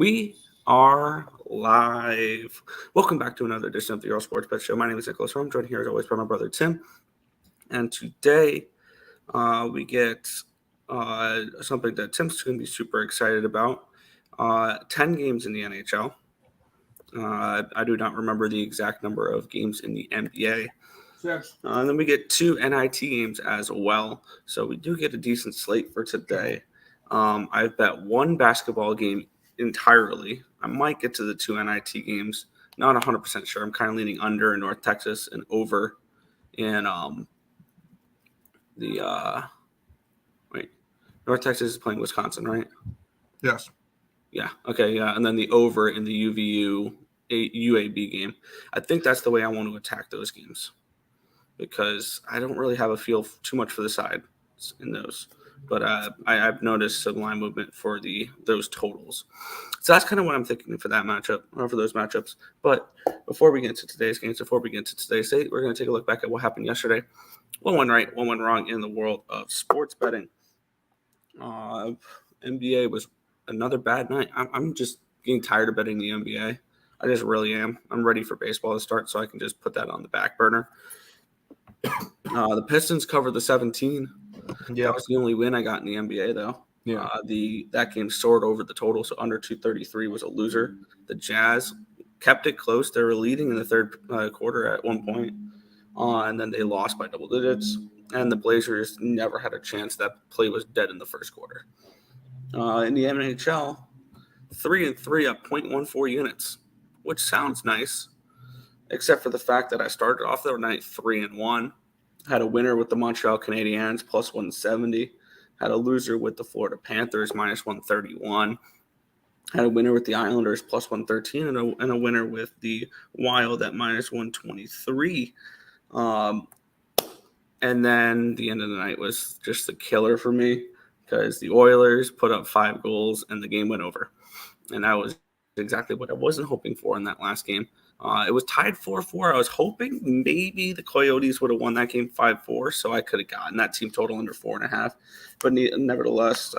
We are live. Welcome back to another edition of the Earle Sports Bet Show. My name is Nicholas. I'm joined here as always by my brother Tim. And today we get something that Tim's going to be super excited about. 10 games in the NHL. I do not remember the exact number of games in the NBA. And then we get 2 NIT games as well. So we do get a decent slate for today. I've bet one basketball game entirely. I might get to the 2 NIT games. Not 100% sure. I'm kind of leaning under in North Texas and over in North Texas is playing Wisconsin, right? Yes. Yeah. Okay. Yeah. And then the over in the UVU UAB game. I think that's the way I want to attack those games because I don't really have a feel too much for the side in those. But I've noticed some line movement for those totals. So that's kind of what I'm thinking for that matchup, or for those matchups. But before we get into today's games, before we get into today's state, we're going to take a look back at what happened yesterday. One went right, one went wrong in the world of sports betting. NBA was another bad night. I'm just getting tired of betting the NBA. I just really am. I'm ready for baseball to start, so I can just put that on the back burner. The Pistons covered the 17. Yeah. That was the only win I got in the NBA, though. Yeah. That game soared over the total, so under 233 was a loser. The Jazz kept it close. They were leading in the third quarter at one point, and then they lost by double digits. And the Blazers never had a chance. That play was dead in the first quarter. In the NHL, 3-3 up 0.14 units, which sounds nice, except for the fact that I started off the night 3-1. Had a winner with the Montreal Canadiens, plus 170. Had a loser with the Florida Panthers, minus 131. Had a winner with the Islanders, plus 113. And a winner with the Wild at minus 123. And then the end of the night was just the killer for me because the Oilers put up 5 goals and the game went over. And that was exactly what I wasn't hoping for in that last game. It was tied 4-4. I was hoping maybe the Coyotes would have won that game 5-4, so I could have gotten that team total under 4.5. But nevertheless,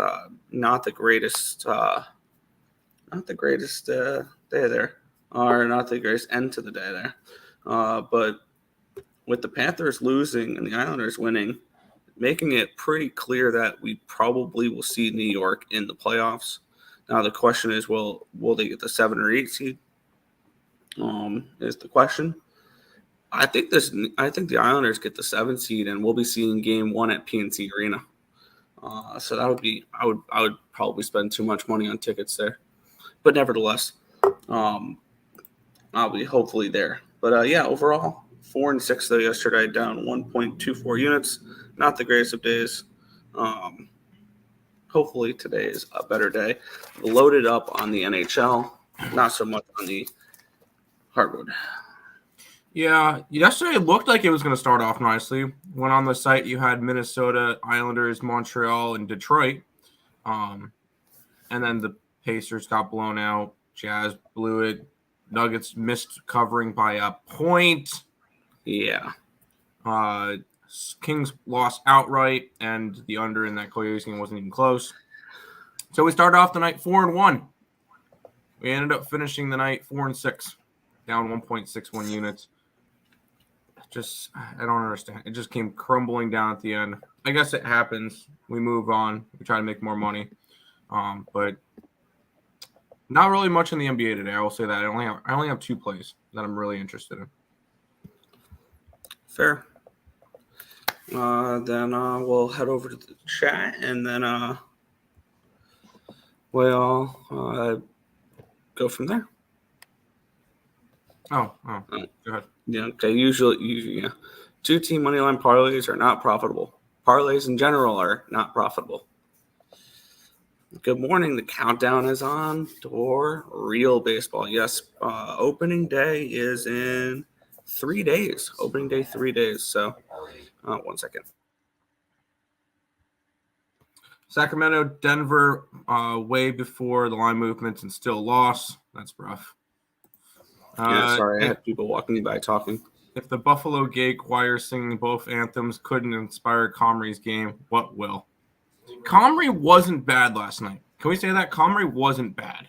not the greatest day there, or not the greatest end to the day there. But with the Panthers losing and the Islanders winning, making it pretty clear that we probably will see New York in the playoffs. Now the question is, will they get the 7 or 8 seed? Is the question. I think the Islanders get the 7 seed, and we'll be seeing Game 1 at PNC Arena. So that would be I would probably spend too much money on tickets there, but nevertheless, I'll be hopefully there. But overall 4-6 though yesterday, down 1.24 units. Not the greatest of days. Hopefully today is a better day. Loaded up on the NHL, not so much on the hardwood. Yeah, yesterday it looked like it was going to start off nicely. When on the site you had Minnesota, Islanders, Montreal, and Detroit. And then the Pacers got blown out. Jazz blew it. Nuggets missed covering by a point. Yeah. Kings lost outright, and the under in that Coyotes game wasn't even close. So we started off the night 4-1. We ended up finishing the night 4-6. Down 1.61 units. I don't understand. It just came crumbling down at the end. I guess it happens. We move on. We try to make more money. But not really much in the NBA today. I will say that. I only have 2 plays that I'm really interested in. Fair. Then we'll head over to the chat, and then we'll go from there. Oh, go ahead. Yeah, okay. Usually, 2-team moneyline parlays are not profitable. Parlays in general are not profitable. Good morning. The countdown is on for real baseball. Yes, opening day is in 3 days. Opening day, 3 days. So, 1 second. Sacramento, Denver, way before the line movements and still lost. That's rough. Sorry, I had people walking by talking. If the Buffalo Gay Choir singing both anthems couldn't inspire Comrie's game, what will? Comrie wasn't bad last night. Can we say that? Comrie wasn't bad.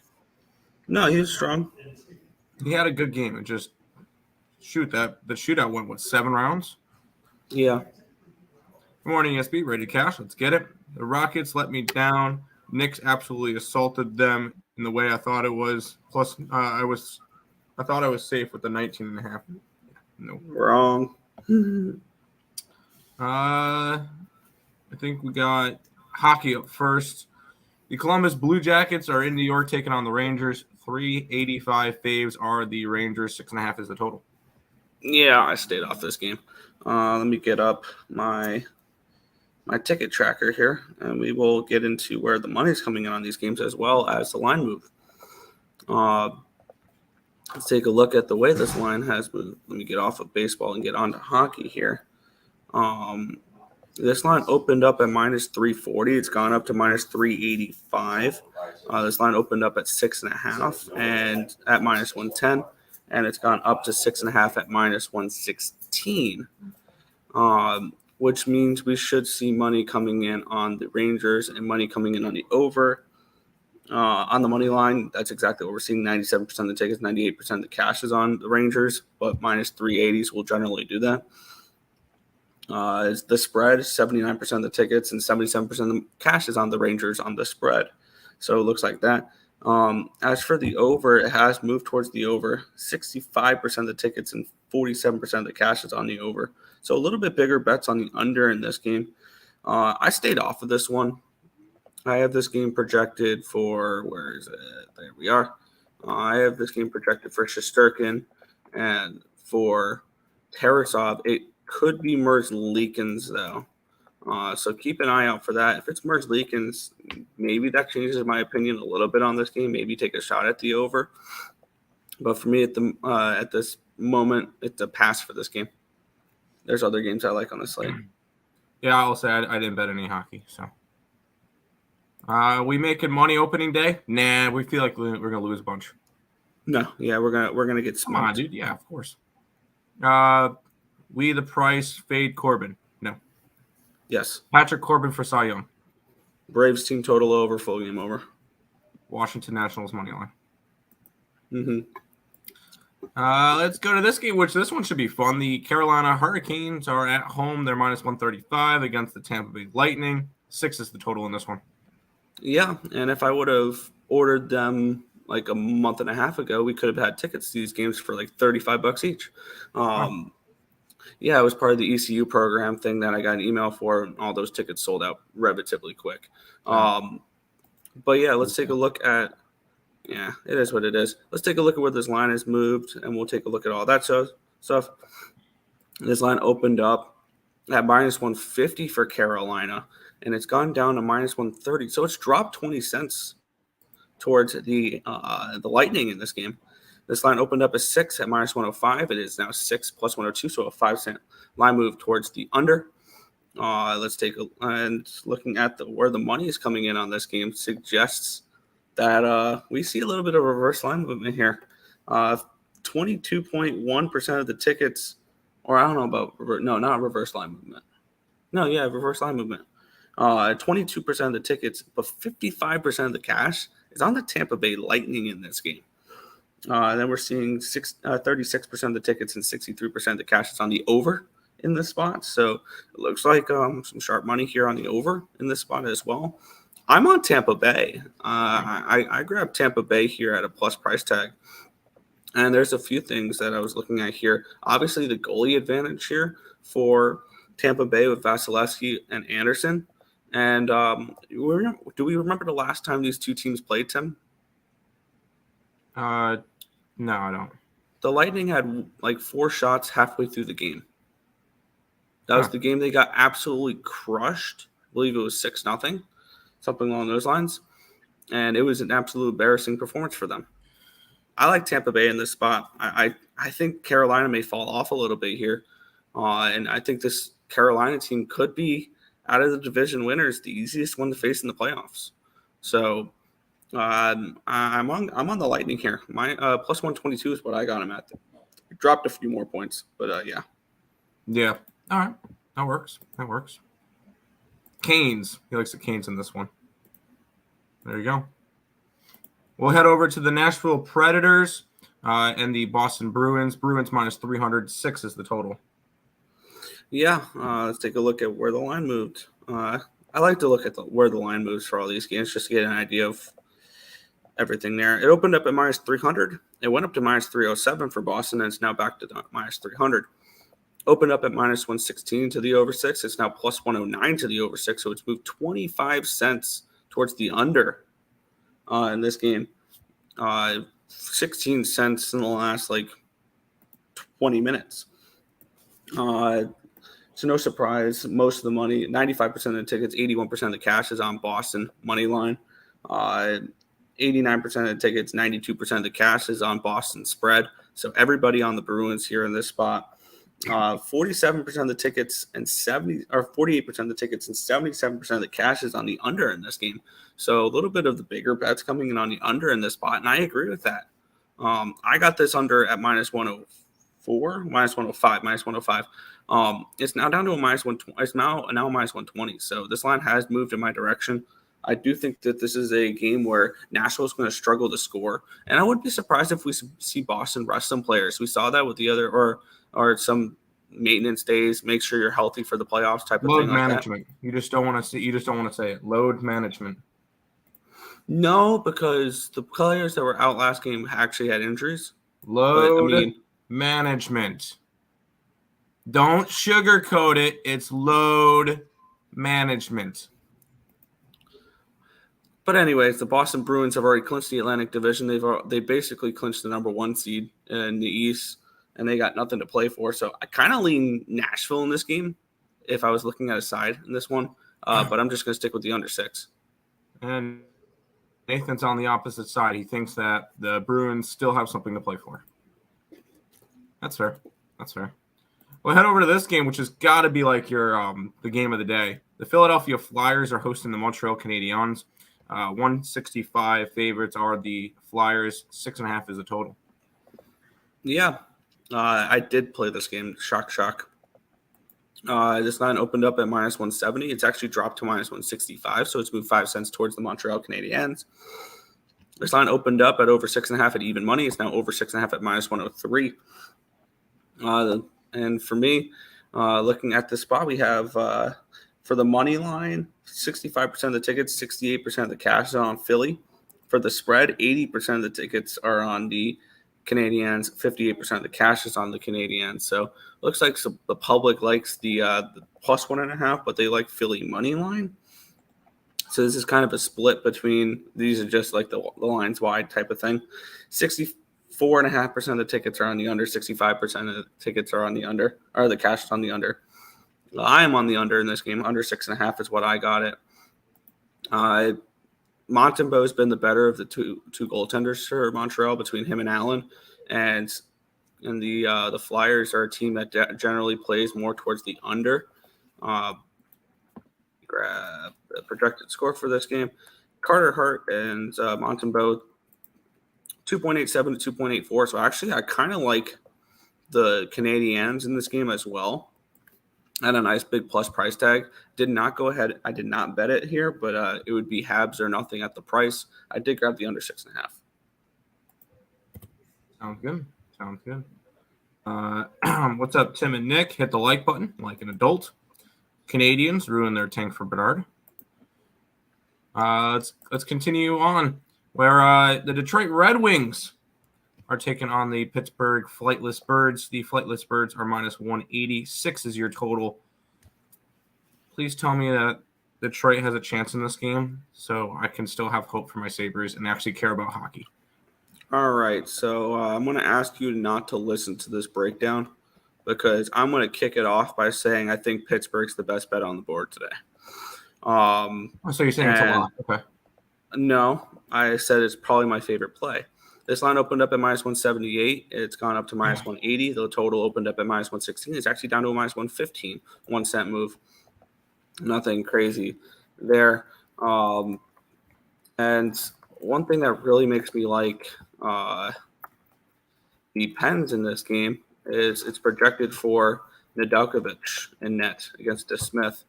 No, he was strong. He had a good game. And just the shootout went, 7 rounds? Yeah. Good morning, ESB. Ready to cash. Let's get it. The Rockets let me down. Knicks absolutely assaulted them in the way I thought it was. Plus, I thought I was safe with the 19.5. No. Wrong. I think we got hockey up first. The Columbus Blue Jackets are in New York taking on the Rangers. 385 faves are the Rangers. 6.5 is the total. Yeah, I stayed off this game. Let me get up my ticket tracker here, and we will get into where the money's coming in on these games as well as the line move. Let's take a look at the way this line has moved. Let me get off of baseball and get on to hockey here. This line opened up at minus 340. It's gone up to minus 385. This line opened up at 6.5 and at minus 110, and it's gone up to 6.5 at minus 116. Which means we should see money coming in on the Rangers and money coming in on the over. On the money line, that's exactly what we're seeing. 97% of the tickets, 98% of the cash is on the Rangers, but minus 380s will generally do that. The spread, 79% of the tickets and 77% of the cash is on the Rangers on the spread. So it looks like that. As for the over, it has moved towards the over. 65% of the tickets and 47% of the cash is on the over. So a little bit bigger bets on the under in this game. I stayed off of this one. I have this game projected for, where is it? There we are. I have this game projected for Shesterkin and for Tarasov. It could be Merzlikins, though. So keep an eye out for that. If it's Merzlikins, maybe that changes my opinion a little bit on this game. Maybe take a shot at the over. But for me, at this moment, it's a pass for this game. There's other games I like on the slate. Yeah, I'll say I didn't bet any hockey. So, we making money opening day? Nah, we feel like we're gonna lose a bunch. No, yeah, we're gonna get smoked. Come on, dude. Yeah, of course. We the price fade Corbin. No. Yes. Patrick Corbin for Cy Young. Braves team total over, full game over. Washington Nationals money line. Mm-hmm. Let's go to this game, which this one should be fun. The Carolina Hurricanes are at home. They're minus 135 against the Tampa Bay Lightning. 6 is the total in this one. Yeah, and if I would have ordered them like a month and a half ago, we could have had tickets to these games for like $35 each. Yeah, it was part of the ECU program thing that I got an email for, and all those tickets sold out relatively quick. But yeah, let's take a look at. Yeah, it is what it is. Let's take a look at where this line has moved, and we'll take a look at all that stuff. This line opened up at minus 150 for Carolina, and it's gone down to minus 130. So it's dropped 20 cents towards the Lightning in this game. This line opened up as 6 at minus 105. It is now 6 plus 102, so a 5-cent line move towards the under. Let's take and looking at where the money is coming in on this game suggests that we see a little bit of reverse line movement here. 22.1% of the tickets, or I don't know about not reverse line movement. No, yeah, reverse line movement. 22% of the tickets, but 55% of the cash is on the Tampa Bay Lightning in this game. Then we're seeing 36% of the tickets and 63% of the cash is on the over in this spot. So it looks like some sharp money here on the over in this spot as well. I'm on Tampa Bay. I grabbed Tampa Bay here at a plus price tag. And there's a few things that I was looking at here. Obviously, the goalie advantage here for Tampa Bay with Vasilevsky and Anderson. And do we remember the last time these two teams played, Tim? No, I don't. The Lightning had like 4 shots halfway through the game. That was the game they got absolutely crushed. I believe it was 6-0, something along those lines. And it was an absolute embarrassing performance for them. I like Tampa Bay in this spot. I think Carolina may fall off a little bit here. And I think this Carolina team could be, out of the division winners, the easiest one to face in the playoffs. So I'm on the Lightning here. My plus 122 is what I got him at. Dropped a few more points, but yeah. Yeah. All right. That works. Canes. He likes the Canes in this one. There you go. We'll head over to the Nashville Predators and the Boston Bruins. Bruins minus 306 is the total. Yeah, let's take a look at where the line moved. I like to look at where the line moves for all these games just to get an idea of everything there. It opened up at minus 300. It went up to minus 307 for Boston, and it's now back to minus 300. Opened up at minus 116 to the over 6. It's now plus 109 to the over 6, so it's moved 25 cents towards the under in this game. 16 cents in the last, 20 minutes. So no surprise, most of the money, 95% of the tickets, 81% of the cash is on Boston money line. 89% of the tickets, 92% of the cash is on Boston spread. So everybody on the Bruins here in this spot. 47% of the tickets and 48% of the tickets and 77% of the cash is on the under in this game. So a little bit of the bigger bets coming in on the under in this spot, and I agree with that. I got this under at minus 104, minus 105, minus 105. It's now down to a minus 120. It's now minus 120. So this line has moved in my direction. I do think that this is a game where Nashville is going to struggle to score, and I wouldn't be surprised if we see Boston rest some players. We saw that with the other or some maintenance days. Make sure you're healthy for the playoffs type of Load thing. management. Like that. You just don't want to say it. Load management. No, because the players that were out last game actually had injuries. Load management. Don't sugarcoat it. It's load management. But anyways, the Boston Bruins have already clinched the Atlantic Division. They basically clinched the number 1 seed in the East, and they got nothing to play for. So I kind of lean Nashville in this game if I was looking at a side in this one. But I'm just going to stick with the under 6. And Nathan's on the opposite side. He thinks that the Bruins still have something to play for. That's fair. We'll head over to this game, which has got to be like your the game of the day. The Philadelphia Flyers are hosting the Montreal Canadiens. 165 favorites are the Flyers. 6.5 is the total. Yeah, I did play this game. Shock. This line opened up at minus 170. It's actually dropped to minus 165, so it's moved 5 cents towards the Montreal Canadiens. This line opened up at over 6.5 at even money. It's now over 6.5 at minus 103. And for me, looking at this spot, we have for the money line, 65% of the tickets, 68% of the cash is on Philly. For the spread, 80% of the tickets are on the Canadiens, 58% of the cash is on the Canadiens. So looks like the public likes the plus 1.5, but they like Philly money line. So this is kind of a split between these are just like the lines wide type of thing. 64.5% of the tickets are on the under, 65% of the tickets are on the under, or the cash is on the under. I am on the under in this game. Under 6.5 is what I got it. Montembeault has been the better of the two goaltenders for Montreal between him and Allen, and the Flyers are a team that generally plays more towards the under. Grab the projected score for this game. Carter Hart and Montembeault 2.87 to 2.84. So actually, I kind of like the Canadiens in this game as well. At a nice big plus price tag. Did not go ahead. I did not bet it here, but it would be Habs or nothing at the price. I did grab the under 6.5. Sounds good. What's up, Tim and Nick? Hit the like button like an adult. Canadians ruin their tank for Bedard. Let's continue on where the Detroit Red Wings are taking on the Pittsburgh Flightless Birds. The Flightless Birds are minus 186 is your total. Please tell me that Detroit has a chance in this game so I can still have hope for my Sabres and actually care about hockey. All right, so I'm going to ask you not to listen to this breakdown because I'm going to kick it off by saying I think Pittsburgh's the best bet on the board today. So you're saying it's a lot. Okay. No, I said it's probably my favorite play. This line opened up at minus 178. It's gone up to minus 180. The total opened up at minus 116. It's actually down to a minus 115. 1 cent move. Nothing crazy there. And one thing that really makes me like the Pens in this game is it's projected for Nedeljkovic in net against DeSmith.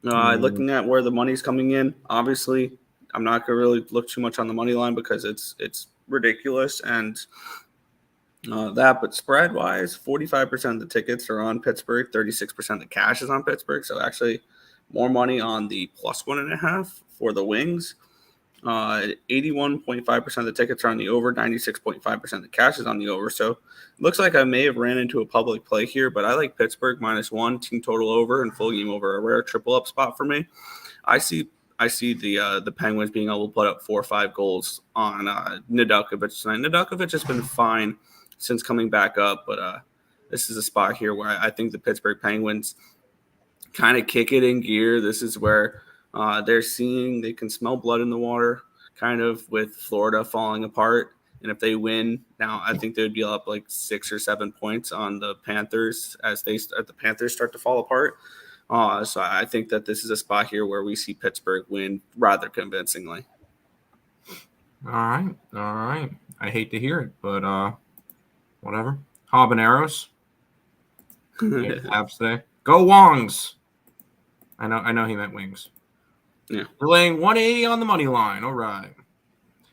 Looking at where the money's coming in, obviously I'm not going to really look too much on the money line because it's ridiculous. And but spread wise, 45% of the tickets are on Pittsburgh, 36% of the cash is on Pittsburgh. So actually more money on the +1.5 for the Wings. 81.5% of the tickets are on the over, 96.5% of the cash is on the over. So it looks like I may have ran into a public play here, but I like Pittsburgh -1, team total over, and full game over, a rare triple up spot for me. I see the Penguins being able to put up 4 or 5 goals on Nedeljkovic tonight. Nedeljkovic has been fine since coming back up, but this is a spot here where I think the Pittsburgh Penguins kind of kick it in gear. This is where they can smell blood in the water, kind of with Florida falling apart. And if they win now, I think they would be up like 6 or 7 points on the Panthers as the Panthers start to fall apart. So I think that this is a spot here where we see Pittsburgh win rather convincingly. All right. I hate to hear it, but whatever. Habaneros. Habs today. Go Wongs. I know he meant wings. Yeah. You're laying 180 on the money line. All right.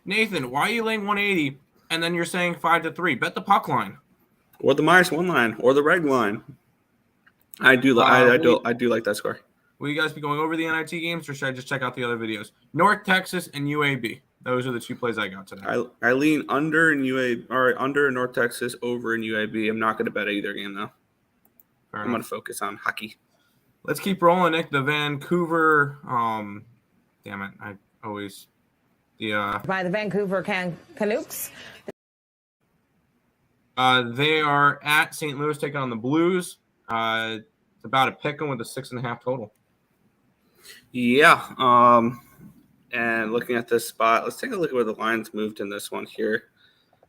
Nathan, why are you laying 180 and then you're saying 5-3? Bet the puck line. Or the -1 line or the reg line. I do like that score. Will you guys be going over the NIT games or should I just check out the other videos? North Texas and UAB. Those are the 2 plays I got today. I lean under in UAB or under in North Texas, over in UAB. I'm not going to bet either game though. I'm going to focus on hockey. Let's keep rolling, Nick. The Vancouver, damn it, I always by the Vancouver Canucks. They are at St. Louis taking on the Blues. It's about a pick 'em with a 6.5 total. Yeah. And looking at this spot, let's take a look at where the lines moved in this one here.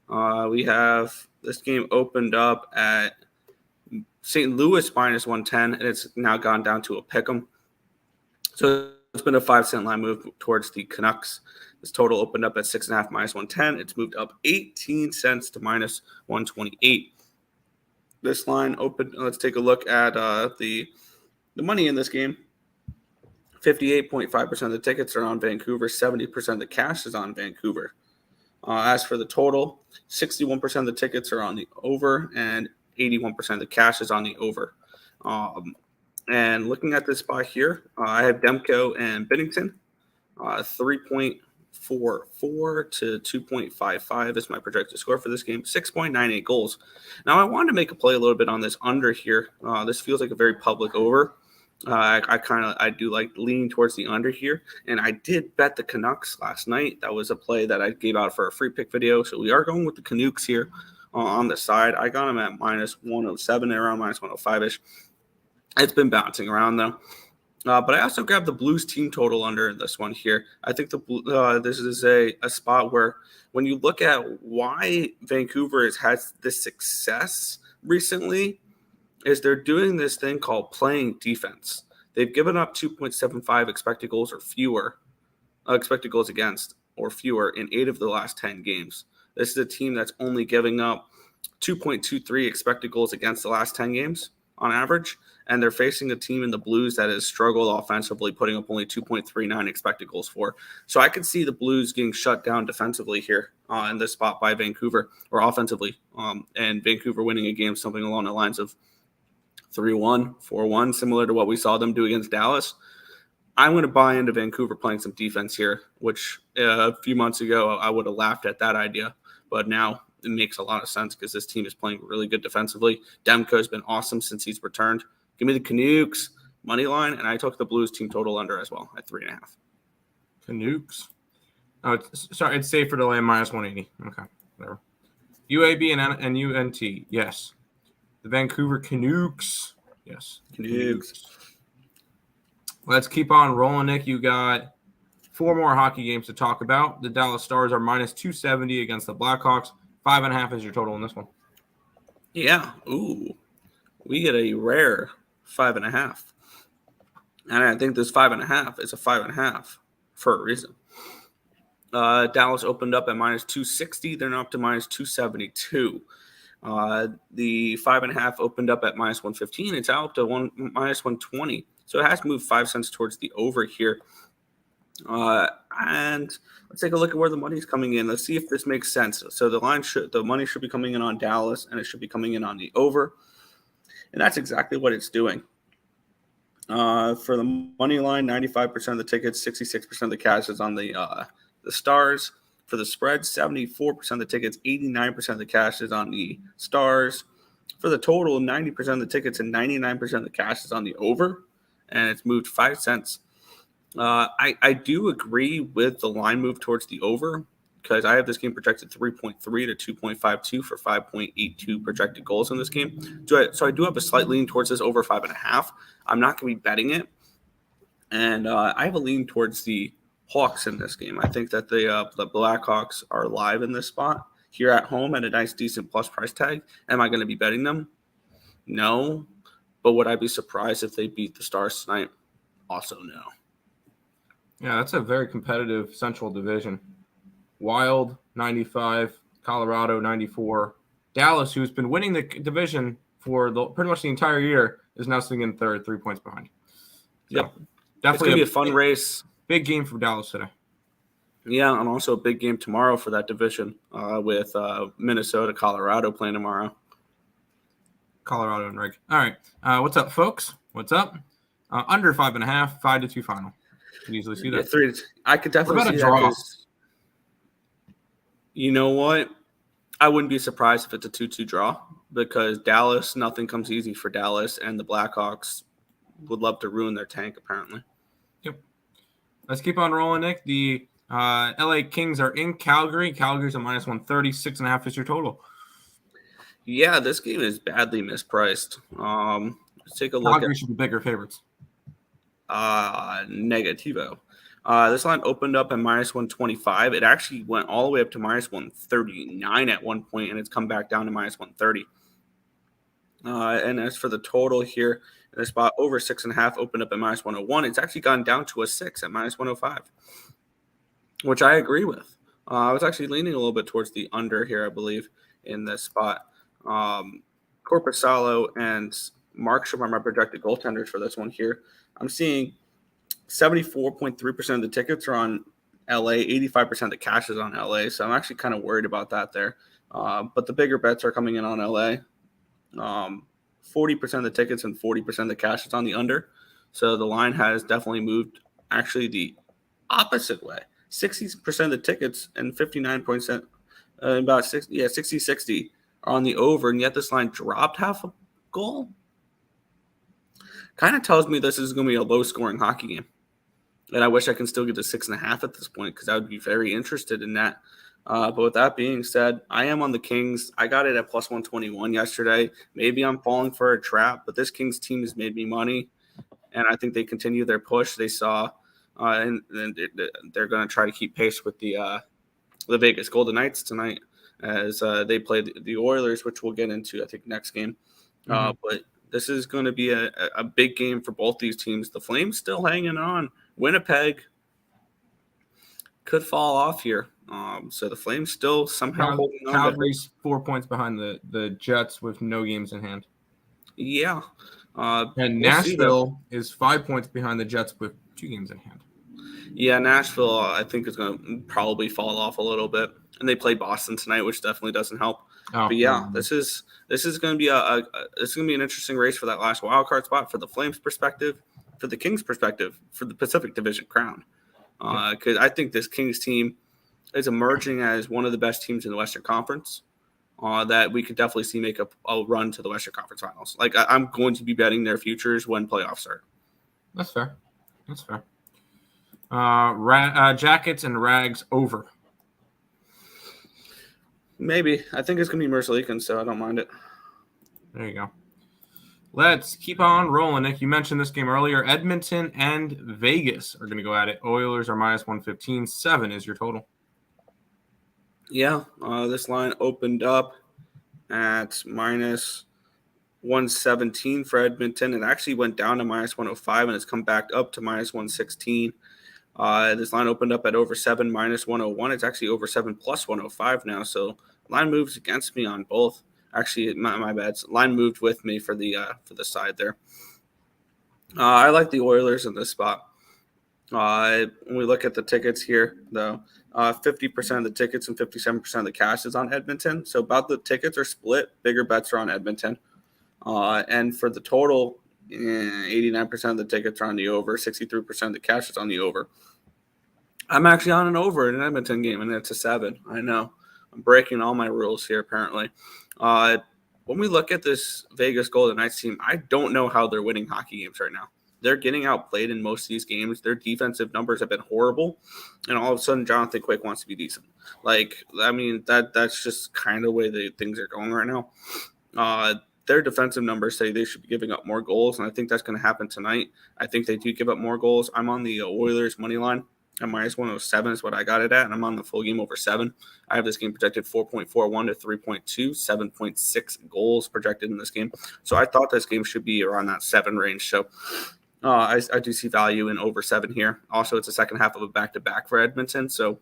We have this game opened up at St. Louis -110, and it's now gone down to a pick 'em. So it's been a 5-cent line move towards the Canucks. This total opened up at 6.5 -110. It's moved up 18 cents to -128. This line opened. Let's take a look at the money in this game. 58.5% of the tickets are on Vancouver. 70% of the cash is on Vancouver. As for the total, 61% of the tickets are on the over, and 81% of the cash is on the over. And looking at this spot here, I have Demko and Binnington. 3.44 to 2.55 is my projected score for this game. 6.98 goals. Now I wanted to make a play a little bit on this under here. This feels like a very public over. I do like leaning towards the under here, and I did bet the Canucks last night. That was a play that I gave out for a free pick video. So we are going with the Canucks here on the side. I got them at -107, around -105ish. It's been bouncing around though. But I also grabbed the Blues team total under this one here. I think this is a spot where when you look at why Vancouver has had this success recently, is they're doing this thing called playing defense. They've given up 2.75 expected goals or fewer, expected goals against or fewer in 8 of the last 10 games. This is a team that's only giving up 2.23 expected goals against the last 10 games on average, and they're facing a team in the Blues that has struggled offensively, putting up only 2.39 expected goals for. So I could see the Blues getting shut down defensively here in this spot by Vancouver, or offensively, and Vancouver winning a game something along the lines of 3-1, 4-1, similar to what we saw them do against Dallas. I'm going to buy into Vancouver playing some defense here, which a few months ago I would have laughed at that idea. But now it makes a lot of sense because this team is playing really good defensively. Demko has been awesome since he's returned. Give me the Canucks money line, and I took the Blues team total under as well at 3.5. Canucks. Oh, it's safer to lay -180. Okay, whatever. UAB and UNT, yes. The Vancouver Canucks, yes. Canucks. Let's keep on rolling, Nick. You got 4 more hockey games to talk about. The Dallas Stars are -270 against the Blackhawks. 5.5 is your total in this one. Yeah. Ooh. We get a rare 5.5. And I think this 5.5 is a 5.5 for a reason. Dallas opened up at -260. They're now up to -272. The 5.5 opened up at -115. It's out to -120. So it has moved 5 cents towards the over here. And let's take a look at where the money's coming in. Let's see if this makes sense. So the money should be coming in on Dallas, and it should be coming in on the over. And that's exactly what it's doing. For the money line, 95% of the tickets, 66% of the cash is on the Stars. For the spread, 74% of the tickets, 89% of the cash is on the Stars. For the total, 90% of the tickets and 99% of the cash is on the over, and it's moved 5 cents. I do agree with the line move towards the over because I have this game projected 3.3 to 2.52 for 5.82 projected goals in this game. So I do have a slight lean towards this over 5.5. I'm not going to be betting it. And I have a lean towards the Hawks in this game. I think that the Blackhawks are live in this spot here at home at a nice, decent plus price tag. Am I going to be betting them? No. But would I be surprised if they beat the Stars tonight? Also, no. Yeah, that's a very competitive Central Division. Wild, 95. Colorado, 94. Dallas, who's been winning the division for pretty much the entire year, is now sitting in third, 3 points behind. So, Yep. Definitely it's going to be a fun race. Big game for Dallas today. Yeah, and also a big game tomorrow for that division with Minnesota, Colorado playing tomorrow. Colorado and Rig. All right. What's up, folks? What's up? Under 5.5, 5-2 final. You can easily see that. 3. I could definitely see that. You know what? I wouldn't be surprised if it's a 2-2 draw because Dallas, nothing comes easy for Dallas, and the Blackhawks would love to ruin their tank, apparently. Yep. Let's keep on rolling, Nick. The LA Kings are in Calgary. Calgary's a minus 130. 6.5 is your total. Yeah, this game is badly mispriced. Let's take a look. Calgary should be bigger favorites. Negativo. This line opened up at minus 125. It actually went all the way up to minus 139 at one point, and it's come back down to minus 130. And as for the total here, in the spot over 6.5 opened up at minus 101. It's actually gone down to a 6 at minus 105, which I agree with. I was actually leaning a little bit towards the under here, I believe, in this spot. Corpusalo and Markstrom are my projected goaltenders for this one here. I'm seeing 74.3% of the tickets are on LA, 85% of the cash is on LA, so I'm actually kind of worried about that there. But the bigger bets are coming in on LA. 40% of the tickets and 40% of the cash is on the under. So the line has definitely moved actually the opposite way. 60% of the tickets and 59%, about 60-60 are on the over, and yet this line dropped half a goal. Kind of tells me this is going to be a low-scoring hockey game. And I wish I can still get to 6.5 at this point because I would be very interested in that. But with that being said, I am on the Kings. I got it at plus 121 yesterday. Maybe I'm falling for a trap, but this Kings team has made me money, and I think they continue their push. They saw, and they're going to try to keep pace with the Vegas Golden Knights tonight as they play the Oilers, which we'll get into, I think, next game. But this is going to be a big game for both these teams. The Flames still hanging on. Winnipeg could fall off here. So the Flames still somehow holding on. Calgary's 4 points behind the Jets with no games in hand. Yeah. And Nashville is 5 points behind the Jets with 2 games in hand. Yeah, Nashville, I think, is going to probably fall off a little bit. And they play Boston tonight, which definitely doesn't help. But yeah, this is going to be an interesting race for that last wild card spot for the Flames' perspective, for the Kings' perspective, for the Pacific Division crown. Because I think this Kings team is emerging as one of the best teams in the Western Conference. That we could definitely see make a run to the Western Conference Finals. Like I'm going to be betting their futures when playoffs start. That's fair. Jackets and Rags over. Maybe. I think it's going to be Mercelican, so I don't mind it. There you go. Let's keep on rolling, Nick. You mentioned this game earlier. Edmonton and Vegas are going to go at it. Oilers are minus 115. 7 is your total. Yeah, this line opened up at minus 117 for Edmonton. It actually went down to minus 105, and it's come back up to minus 116. This line opened up at over 7, minus 101. It's actually over 7 plus 105 now. So line moves against me on both. Actually, my bad. Line moved with me for the side there. I like the Oilers in this spot. When we look at the tickets here, though, 50% of the tickets and 57% of the cash is on Edmonton. So about the tickets are split. Bigger bets are on Edmonton. And for the total, 89% of the tickets are on the over. 63% of the cash is on the over. I'm actually on an over in an Edmonton game, and it's a 7. I know. I'm breaking all my rules here, apparently. When we look at this Vegas Golden Knights team, I don't know how they're winning hockey games right now. They're getting outplayed in most of these games. Their defensive numbers have been horrible, and all of a sudden, Jonathan Quick wants to be decent. That's just kind of the way things are going right now. Their defensive numbers say they should be giving up more goals, and I think that's going to happen tonight. I think they do give up more goals. I'm on the Oilers money line. At minus 107 is what I got it at, and I'm on the full game over 7. I have this game projected 4.41 to 3.2, 7.6 goals projected in this game. So I thought this game should be around that 7 range. So I do see value in over 7 here. Also, it's the second half of a back-to-back for Edmonton, so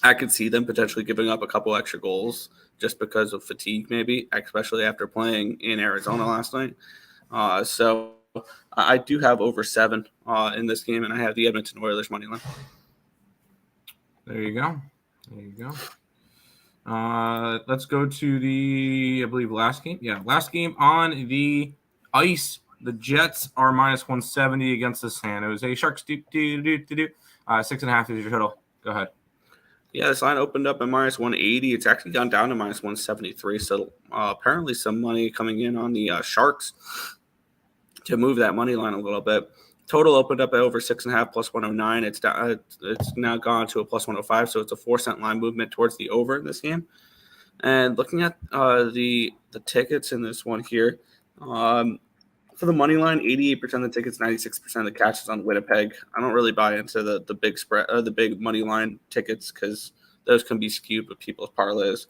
I could see them potentially giving up a couple extra goals just because of fatigue, maybe, especially after playing in Arizona last night. So I do have over 7 in this game, and I have the Edmonton Oilers money line. There you go. Let's go to the, I believe, last game. Yeah, last game on the ice. The Jets are minus 170 against the San Jose Sharks. 6.5 is your total. Go ahead. Yeah, this line opened up at minus 180. It's actually gone down to minus 173. So apparently some money coming in on the Sharks to move that money line a little bit. Total opened up at over 6.5 plus 109. It's now gone to a plus 105. So it's a 4-cent line movement towards the over in this game. And looking at the tickets in this one here, for the money line, 88% of the tickets, 96% of the cash is on Winnipeg. I don't really buy into the big spread, the big money line tickets because those can be skewed with people's parlays.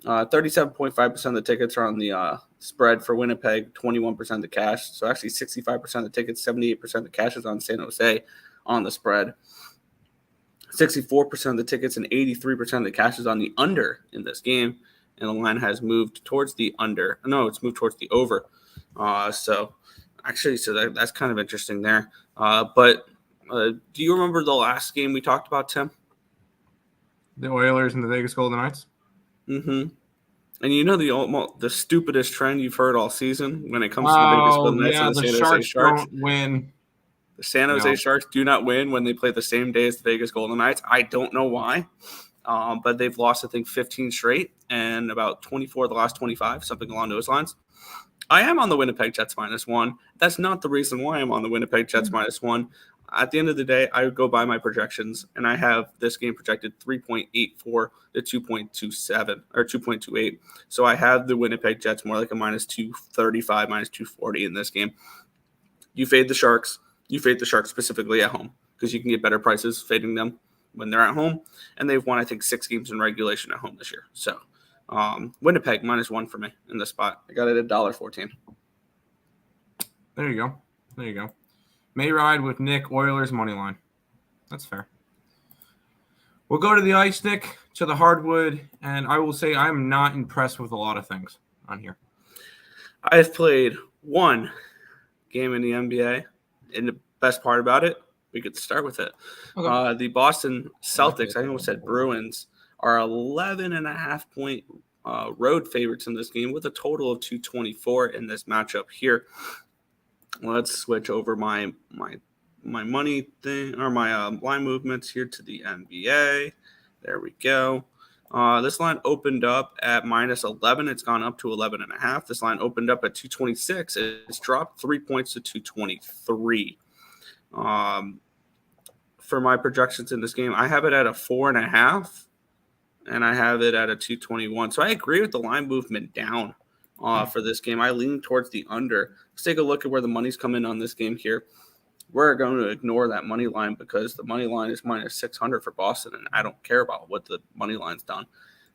37.5% of the tickets are on the spread for Winnipeg, 21% of the cash. So actually 65% of the tickets, 78% of the cash is on San Jose on the spread. 64% of the tickets and 83% of the cash is on the under in this game. And the line has moved towards the under. No, it's moved towards the over. So that's kind of interesting there. But do you remember the last game we talked about, Tim? The Oilers and the Vegas Golden Knights? Mm-hmm. And you know the stupidest trend you've heard all season when it comes to the Vegas Golden Knights and the San Jose Sharks don't win. The San Jose Sharks do not win when they play the same day as the Vegas Golden Knights. I don't know why, but they've lost, I think, 15 straight and about 24 of the last 25, something along those lines. I am on the Winnipeg Jets -1. That's not the reason why I'm on the Winnipeg Jets -1. At the end of the day, I would go by my projections, and I have this game projected 3.84 to 2.27 or 2.28. So I have the Winnipeg Jets more like a -235, -240 in this game. You fade the Sharks. You fade the Sharks specifically at home because you can get better prices fading them when they're at home. And they've won, I think, 6 games in regulation at home this year. So Winnipeg -1 for me in this spot. I got it at $1.14. There you go. May ride with Nick, Oilers money line. That's fair. We'll go to the ice, Nick, to the hardwood, and I will say I'm not impressed with a lot of things on here. I've played 1 game in the NBA, and the best part about it, we could start with it. Okay. The Boston Celtics, I almost said Bruins, are 11.5 point road favorites in this game with a total of 224 in this matchup here. Let's switch over my money thing or my line movements here to the NBA. There we go. This line opened up at -11. It's gone up to 11.5. This line opened up at 226. It's dropped 3 points to 223. For my projections in this game, I have it at a 4.5, and I have it at a 221. So I agree with the line movement down for this game. I lean towards the under. Let's take a look at where the money's coming on this game here. We're going to ignore that money line because the money line is -600 for Boston, and I don't care about what the money line's done.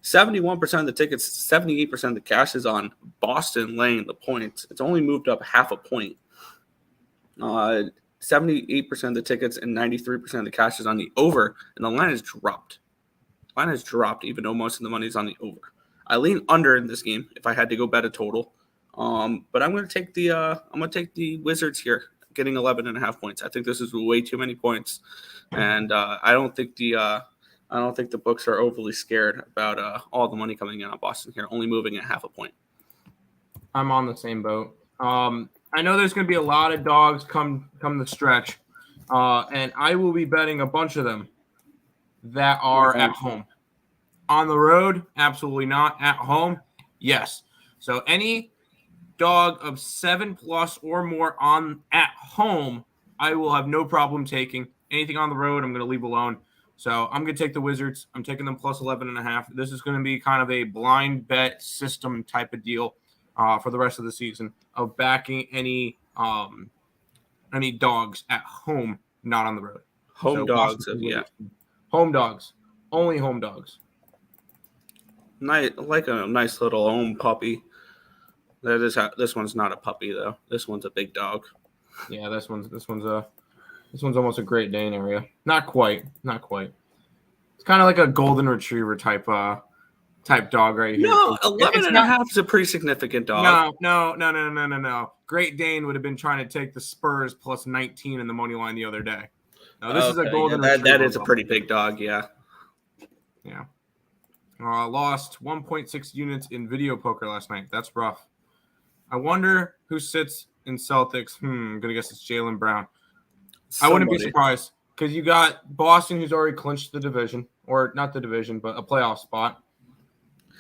71% of the tickets, 78% of the cash is on Boston laying the points. It's only moved up half a point. 78% of the tickets and 93% of the cash is on the over, and the line has dropped. Line has dropped, even though most of the money is on the over. I lean under in this game if I had to go bet a total, but I'm going to take the Wizards here getting 11.5 points. I think this is way too many points, and I don't think the books are overly scared about all the money coming in on Boston here, only moving at half a point. I'm on the same boat. I know there's going to be a lot of dogs come the stretch, and I will be betting a bunch of them that are at home. On the road, absolutely not. At home, yes. So any dog of 7+ or more at home, I will have no problem taking. Anything on the road, I'm going to leave alone. So I'm going to take the Wizards. I'm taking them plus 11.5. This is going to be kind of a blind bet system type of deal for the rest of the season of backing any dogs at home, not on the road. Home dogs, yeah. Home dogs. Only home dogs. Like a nice little home puppy. This one's not a puppy though. This one's a big dog. Yeah, this one's almost a Great Dane area. Not quite. It's kind of like a golden retriever type dog right here. No, 11.5 is a pretty significant dog. No. Great Dane would have been trying to take the Spurs plus 19 in the money line the other day. No, this is a golden retriever. That is a pretty big dog, yeah. Yeah. Lost 1.6 units in video poker last night. That's rough. I wonder who sits in Celtics. I'm going to guess it's Jaylen Brown. I wouldn't be surprised because you got Boston, who's already clinched the division, or not the division, but a playoff spot.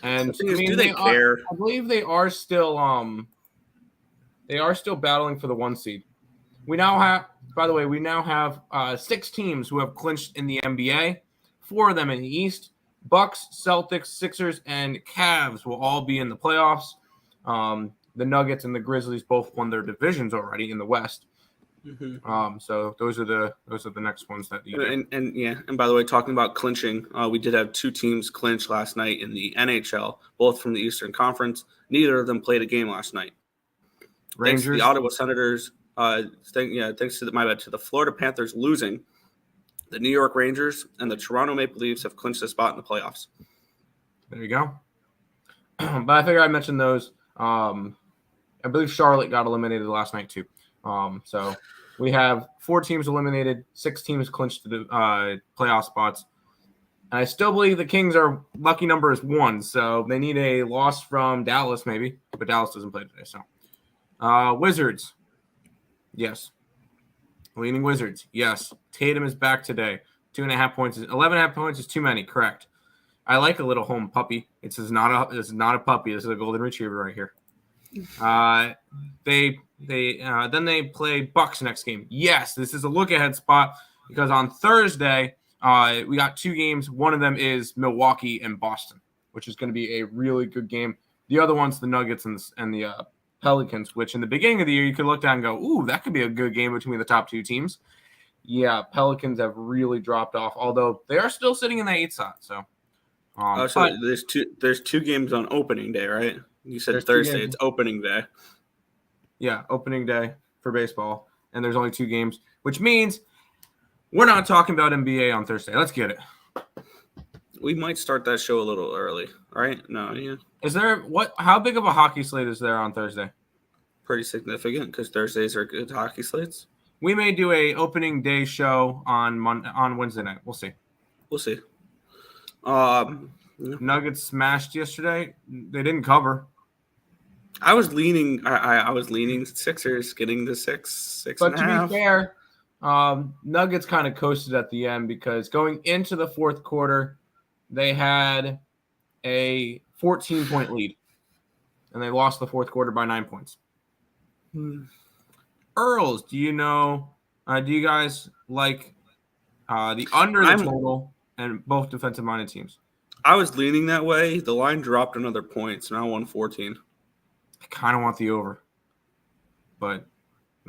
And do they care? I believe they are still battling for the 1 seed. We now have 6 teams who have clinched in the NBA. 4 of them in the East. Bucks, Celtics, Sixers, and Cavs will all be in the playoffs. The Nuggets and the Grizzlies both won their divisions already in the West. Mm-hmm. So those are the next ones that you and by the way, talking about clinching, we did have 2 teams clinch last night in the NHL, both from the Eastern Conference. Neither of them played a game last night. Rangers, thanks to the Ottawa Senators. Thanks to the Florida Panthers losing. The New York Rangers and the Toronto Maple Leafs have clinched a spot in the playoffs. There you go. But I figure I mentioned those. I believe Charlotte got eliminated last night too. So we have 4 teams eliminated, 6 teams clinched the playoff spots. And I still believe the Kings are lucky number is 1, so they need a loss from Dallas maybe, but Dallas doesn't play today. So Wizards, yes. Leaning Wizards, yes. Tatum is back today. 2.5 points. 11.5 points is too many. Correct. I like a little home puppy. It's not a puppy. This is a golden retriever right here. Then they play Bucks next game. Yes, this is a look ahead spot because on Thursday we got 2 games. One of them is Milwaukee and Boston, which is going to be a really good game. The other one's the Nuggets and the Pelicans, which in the beginning of the year you could look down and go, ooh, that could be a good game between the top 2 teams. Yeah, Pelicans have really dropped off, although they are still sitting in the 8th spot. So, there's 2 games on opening day, right? You said Thursday. It's opening day. Yeah, opening day for baseball, and there's only 2 games, which means we're not talking about NBA on Thursday. Let's get it. We might start that show a little early, right? No, yeah. Is there how big of a hockey slate is there on Thursday? Pretty significant because Thursdays are good hockey slates. We may do a opening day show on Wednesday night. We'll see. Nuggets smashed yesterday. They didn't cover. I was leaning Sixers getting the 6.5. But to be fair, Nuggets kind of coasted at the end because going into the 4th quarter, they had a 14-point lead, and they lost the 4th quarter by 9 points. Earls, do you guys like the under the total and both defensive-minded teams? I was leaning that way. The line dropped another point. It's now 114. I kind of want the over, but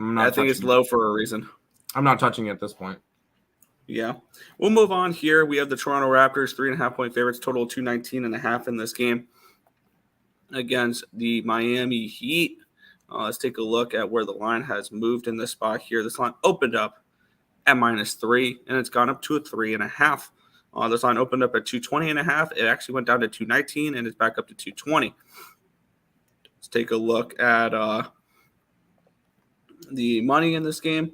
I think it's low for a reason. I'm not touching it at this point. Yeah. We'll move on here. We have the Toronto Raptors, 3.5-point favorites, total 219.5 in this game against the Miami Heat. Let's take a look at where the line has moved in this spot here. This line opened up at -3, and it's gone up to a 3.5. This line opened up at 220.5. It actually went down to 219, and it's back up to 220. Let's take a look at the money in this game.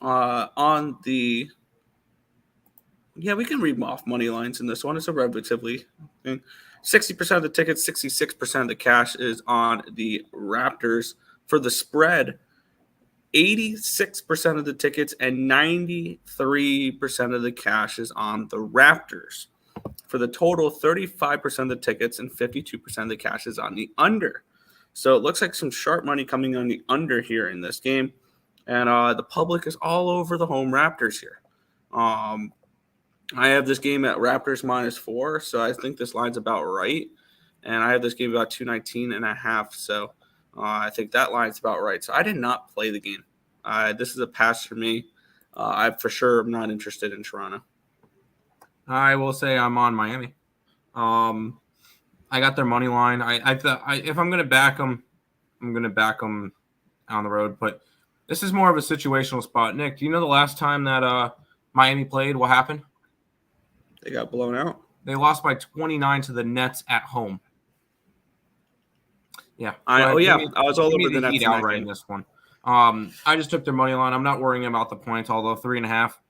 We can read off money lines in this one. It's a relatively 60% of the tickets, 66% of the cash is on the Raptors. For the spread, 86% of the tickets and 93% of the cash is on the Raptors. For the total, 35% of the tickets and 52% of the cash is on the under. So it looks like some sharp money coming on the under here in this game. And the public is all over the home Raptors here. I have this game at Raptors -4, so I think this line's about right. And I have this game about 219.5, so I think that line's about right. So I did not play the game. This is a pass for me. I for sure am not interested in Toronto. I will say I'm on Miami. I got their money line. If I'm going to back them, I'm going to back them on the road. But this is more of a situational spot. Nick, do you know the last time that Miami played? What happened? They got blown out. They lost by 29 to the Nets at home. Yeah. I was all over the Nets Heat outright in this one. I just took their money line. I'm not worrying about the points, although 3.5.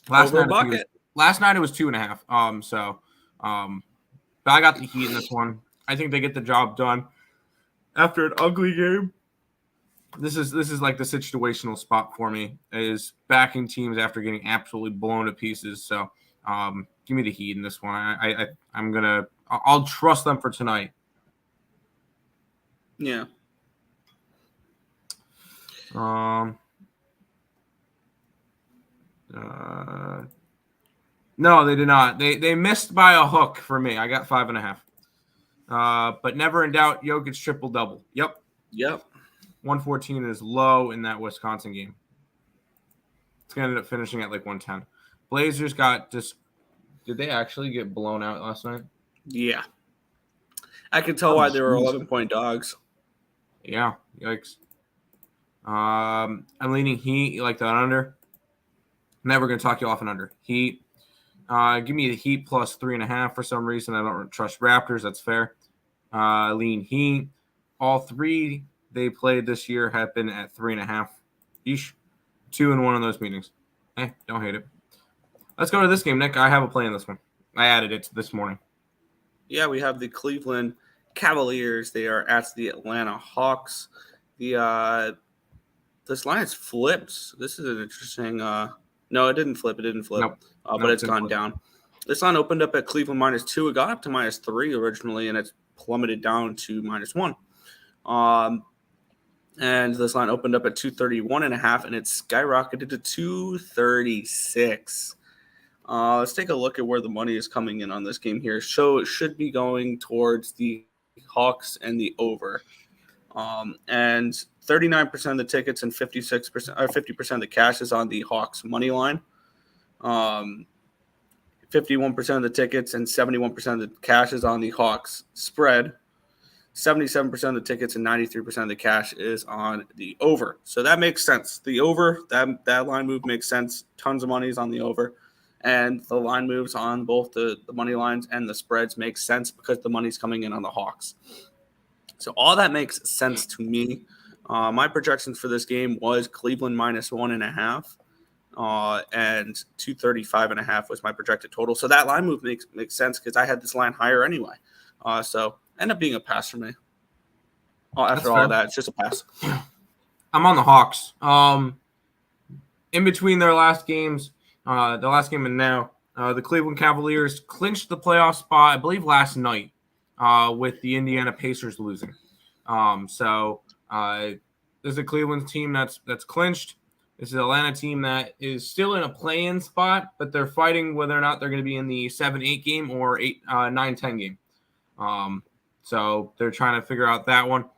Last night it was 2.5. But I got the Heat in this one. I think they get the job done after an ugly game. This is like the situational spot for me, is backing teams after getting absolutely blown to pieces. So give me the Heat in this one. I'll trust them for tonight. Yeah. No, they did not. They missed by a hook for me. I got 5.5. But never in doubt, Jokic triple-double. Yep. 114 is low in that Wisconsin game. It's going to end up finishing at like 110. Blazers got just – did they actually get blown out last night? Yeah. I can tell why they were 11-point dogs. Yeah, yikes. I'm leaning Heat. You like that under? Never going to talk you off an under. Heat. Give me the Heat plus 3.5 for some reason. I don't trust Raptors. That's fair. Lean Heat. All three they played this year have been at 3.5 each. 2 in one of those meetings. Don't hate it. Let's go to this game, Nick. I have a play in this one. I added it this morning. Yeah, we have the Cleveland Cavaliers. They are at the Atlanta Hawks. This line is flipped. This is an interesting. No, it didn't flip. Nope. But it's gone down. This line opened up at Cleveland -2. It got up to -3 originally, and it's plummeted down to -1. And this line opened up at 231.5, and it skyrocketed to 236. Let's take a look at where the money is coming in on this game here. So it should be going towards the Hawks and the over. And 39% of the tickets and 50% of the cash is on the Hawks money line. 51% of the tickets and 71% of the cash is on the Hawks spread. 77% of the tickets and 93% of the cash is on the over. So that makes sense. The over, that line move makes sense. Tons of money is on the over. And the line moves on both the money lines and the spreads make sense because the money's coming in on the Hawks. So all that makes sense to me. My projections for this game was Cleveland -1.5. And 235.5 was my projected total. So that line move makes sense because I had this line higher anyway. So end up being a pass for me. After all that, it's just a pass. I'm on the Hawks. In between their last games, the last game and now, the Cleveland Cavaliers clinched the playoff spot, I believe, last night with the Indiana Pacers losing. So there's a Cleveland team that's clinched. This is an Atlanta team that is still in a play-in spot, but they're fighting whether or not they're going to be in the 7-8 game or 9-10 game. So they're trying to figure out that one.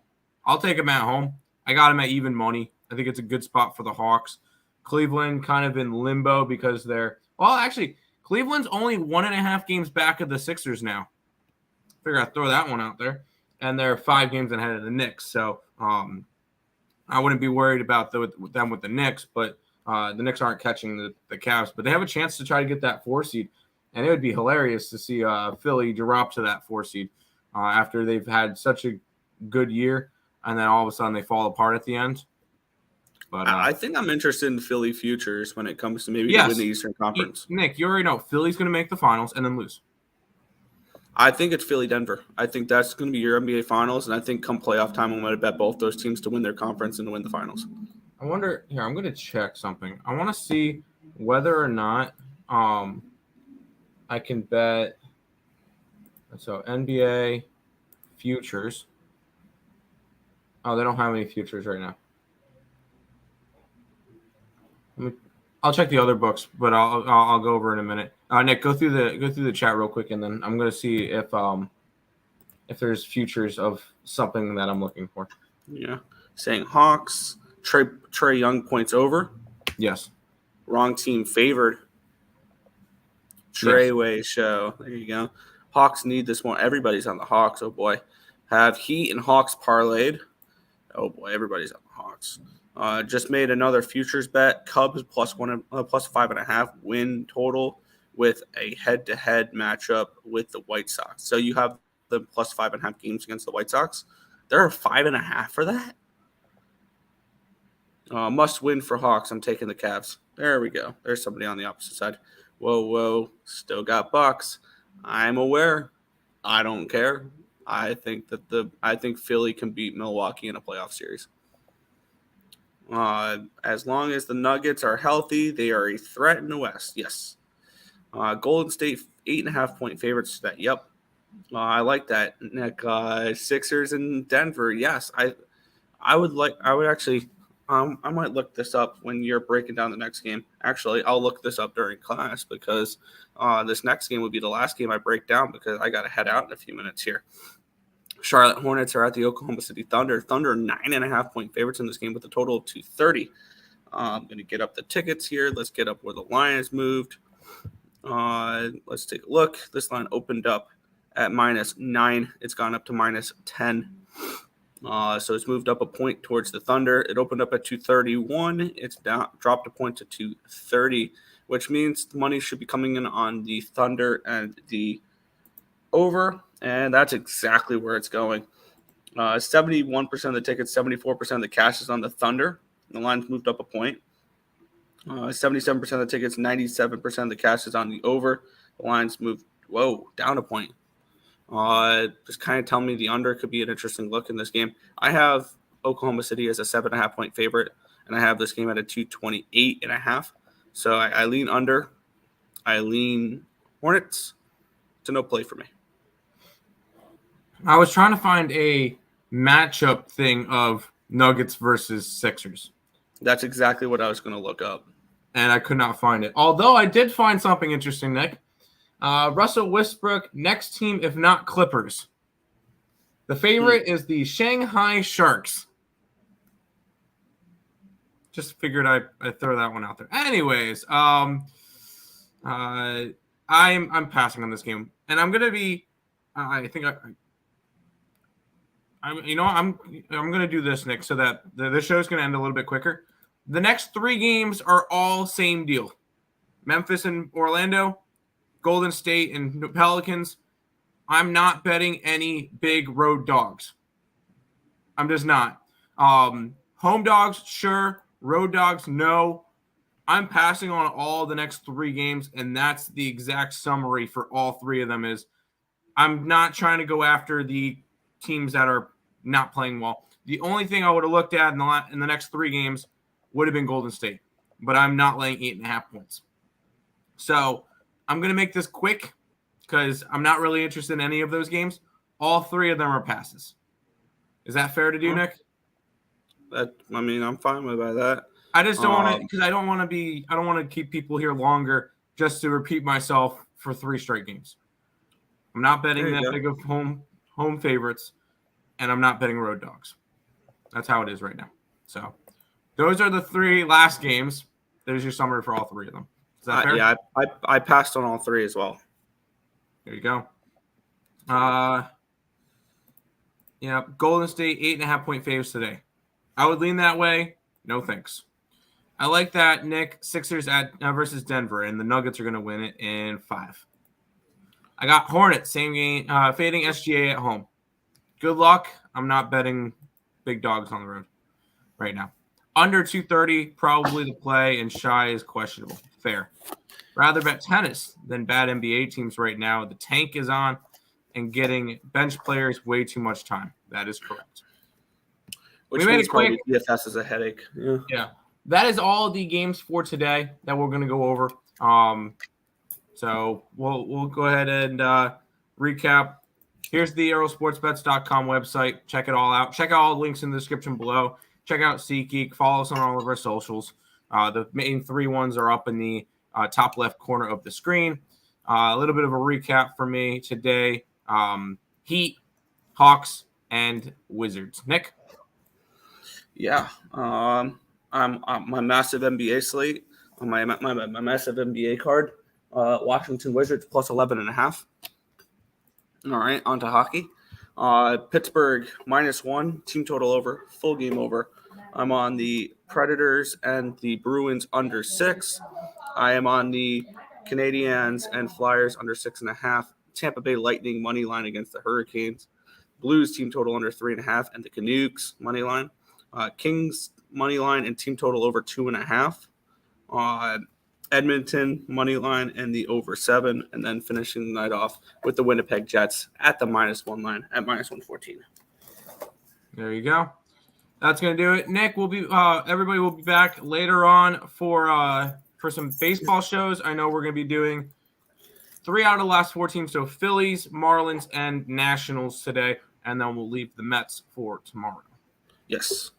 I'll take them at home. I got them at even money. I think it's a good spot for the Hawks. Cleveland kind of in limbo because Cleveland's only 1.5 games back of the Sixers now. Figure I'd throw that one out there. And they're 5 games ahead of the Knicks. So I wouldn't be worried about them with the Knicks, but the Knicks aren't catching the Cavs. But they have a chance to try to get that 4 seed. And it would be hilarious to see Philly drop to that 4 seed after they've had such a good year. And then all of a sudden they fall apart at the end. But I think I'm interested in Philly futures when it comes to maybe to yes, win the Eastern Conference. Nick, you already know Philly's going to make the finals and then lose. I think it's Philly-Denver. I think that's going to be your NBA Finals, and I think come playoff time, I'm going to bet both those teams to win their conference and to win the finals. I wonder here. I'm going to check something. I want to see whether or not I can bet. So NBA futures. Oh, they don't have any futures right now. I'll check the other books, but I'll go over in a minute. Nick, go through the chat real quick, and then I'm going to see if there's futures of something that I'm looking for. Yeah, saying Hawks. Trey Young points over. Yes. Wrong team favored. Treyway show. There you go. Hawks need this one. Everybody's on the Hawks. Oh boy. Have Heat and Hawks parlayed. Oh boy, everybody's on the Hawks. Just made another futures bet. Cubs plus 5.5 win total with a head-to-head matchup with the White Sox. So you have the plus 5.5 games against the White Sox. There are 5.5 for that. Must win for Hawks. I'm taking the Cavs. There we go. There's somebody on the opposite side. Whoa. Still got Bucks. I'm aware. I don't care. I think Philly can beat Milwaukee in a playoff series. As long as the Nuggets are healthy, they are a threat in the West. Yes. Golden State 8.5-point favorites today. Yep. I like that. Nick, Sixers in Denver. Yes. I might look this up when you're breaking down the next game. Actually, I'll look this up during class because this next game would be the last game I break down because I got to head out in a few minutes here. Charlotte Hornets are at the Oklahoma City Thunder. Thunder 9.5-point favorites in this game with a total of 230. I'm going to get up the tickets here. Let's get up where the line is moved. Let's take a look. This line opened up at -9. It's gone up to -10. So it's moved up a point towards the Thunder. It opened up at 231. It's dropped a point to 230, which means the money should be coming in on the Thunder and the over, and that's exactly where it's going. 71% of the tickets, 74% of the cash is on the Thunder. The line's moved up a point. 77% of the tickets, 97% of the cash is on the over. The line's moved, down a point. Just kind of tell me the under could be an interesting look in this game. I have Oklahoma City as a 7.5-point favorite, and I have this game at a 228.5. So I lean under. I lean Hornets. It's a no play for me. I was trying to find a matchup thing of Nuggets versus Sixers. That's exactly what I was going to look up. And I could not find it. Although I did find something interesting, Nick. Russell Westbrook, next team, if not Clippers. The favorite is the Shanghai Sharks. Just figured I'd throw that one out there. Anyways, I'm passing on this game. And I'm going to be I'm going to do this, Nick, so that the show's going to end a little bit quicker. The next 3 games are all same deal. Memphis and Orlando, Golden State and Pelicans. I'm not betting any big road dogs. I'm just not. Home dogs, sure. Road dogs, no. I'm passing on all the next 3 games, and that's the exact summary for all 3 of them is I'm not trying to go after the teams that are not playing well. The only thing I would have looked at in the next 3 games would have been Golden State, but I'm not laying 8.5 points. So I'm going to make this quick because I'm not really interested in any of those games. All 3 of them are passes. Is that fair to do, Nick? I'm fine with that. I just don't want to because I don't want to keep people here longer just to repeat myself for 3 straight games. I'm not betting that big of home favorites, and I'm not betting road dogs. That's how it is right now. So those are the 3 last games. There's your summary for all 3 of them. Is that fair? Yeah, I passed on all 3 as well. There you go. Golden State 8.5-point faves today. I would lean that way. No thanks. I like that, Nick. Sixers versus Denver, and the Nuggets are going to win it in 5. I got Hornets, same game, fading SGA at home. Good luck. I'm not betting big dogs on the road right now. Under 230, probably the play, and shy is questionable. Fair. Rather bet tennis than bad NBA teams right now. The tank is on and getting bench players way too much time. That is correct. Which we made means it quick. probably DFS is a headache. Yeah. That is all the games for today that we're going to go over. So we'll go ahead and recap. Here's the EarleSportsBets.com website. Check it all out. Check out all the links in the description below. Check out SeatGeek. Follow us on all of our socials. The main 3 ones are up in the top left corner of the screen. A little bit of a recap for me today. Heat, Hawks, and Wizards. Nick? Yeah. I'm my massive NBA slate on my massive NBA card. Washington Wizards plus 11.5. All right, on to hockey. Pittsburgh -1, team total over, full game over. I'm on the Predators and the Bruins under 6. I am on the Canadiens and Flyers under 6.5. Tampa Bay Lightning money line against the Hurricanes. Blues team total under 3.5, and the Canucks money line. Kings money line and team total over 2.5. Edmonton money line and the over 7, and then finishing the night off with the Winnipeg Jets at the -1 line at -114. There you go. That's gonna do it. Nick will be. Everybody will be back later on for some baseball shows. I know we're gonna be doing 3 out of the last 4 teams, so Phillies, Marlins, and Nationals today, and then we'll leave the Mets for tomorrow. Yes.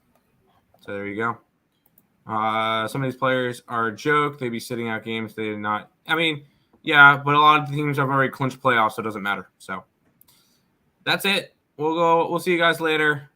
So there you go. Some of these players are a joke. They'd be sitting out games. They did not. I mean, yeah, but a lot of the teams have already clinched playoffs, so it doesn't matter. So that's it. We'll see you guys later.